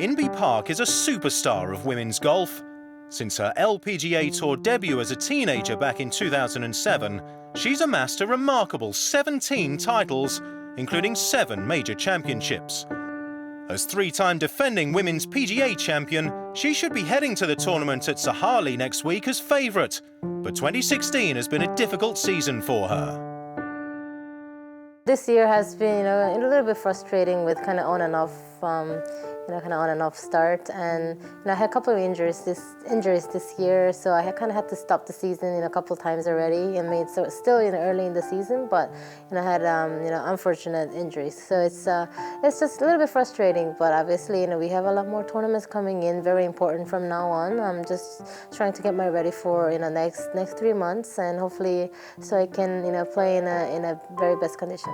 Inbee Park is a superstar of women's golf. Since her LPGA Tour debut as a teenager back in 2007, she's amassed a remarkable 17 titles, including 7 major championships. As 3-time defending women's PGA champion, she should be heading to the tournament at Sahalee next week as favourite, but 2016 has been a difficult season for her. This year has been, a little bit frustrating with kind of on and off, start, and I had a couple of injuries this year, so I kind of had to stop the season a couple of times already. So it's still early in the season, but I had unfortunate injuries, so it's just a little bit frustrating. But obviously, we have a lot more tournaments coming in, very important from now on. I'm just trying to get my ready for next 3 months, and hopefully, so I can play in a very best condition.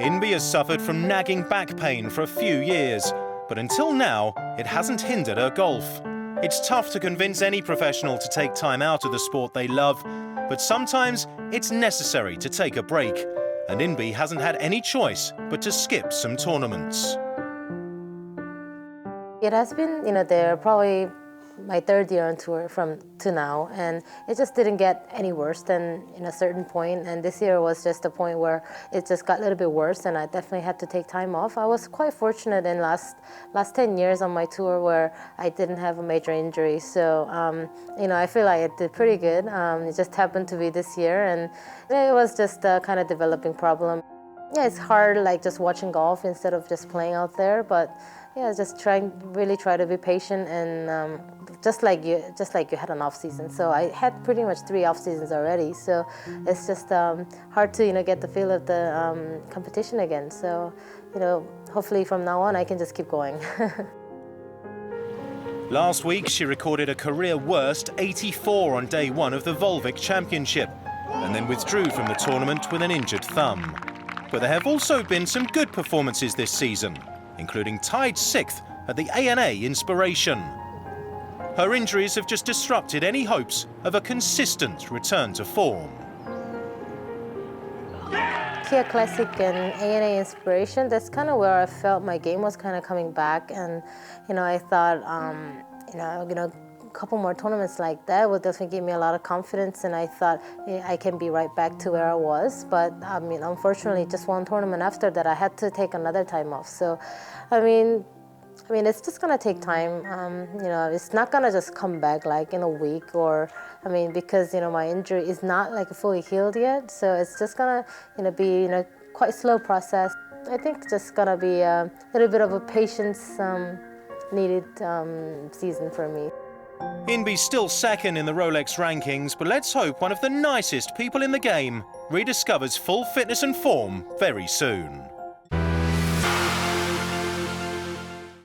Inbee has suffered from nagging back pain for a few years, but until now, it hasn't hindered her golf. It's tough to convince any professional to take time out of the sport they love, but sometimes it's necessary to take a break, and Inbee hasn't had any choice but to skip some tournaments. It has been, they're probably my 3rd year on tour to now, and it just didn't get any worse than in a certain point, and this year was just a point where it just got a little bit worse, and I definitely had to take time off. I was quite fortunate in last 10 years on my tour where I didn't have a major injury, so I feel like I did pretty good. It just happened to be this year, and it was just a kind of developing problem. Yeah, it's hard, just watching golf instead of just playing out there, but yeah, just really try to be patient, and just like you had an off season. So I had pretty much 3 off seasons already. So it's just hard to get the feel of the competition again. So hopefully from now on I can just keep going. Last week she recorded a career worst 84 on day 1 of the Volvic Championship, and then withdrew from the tournament with an injured thumb. But there have also been some good performances this season, including tied 6th at the ANA Inspiration. Her injuries have just disrupted any hopes of a consistent return to form. Kia Classic and ANA Inspiration, that's kind of where I felt my game was kind of coming back, and I thought a couple more tournaments like that would definitely give me a lot of confidence, and I thought I can be right back to where I was. But unfortunately, just one tournament after that, I had to take another time off. So, it's just gonna take time. It's not gonna just come back in a week, or because my injury is not fully healed yet. So it's just gonna be quite a slow process. I think just gonna be a little bit of a patience needed season for me. Inbee's still 2nd in the Rolex Rankings, but let's hope one of the nicest people in the game rediscovers full fitness and form very soon.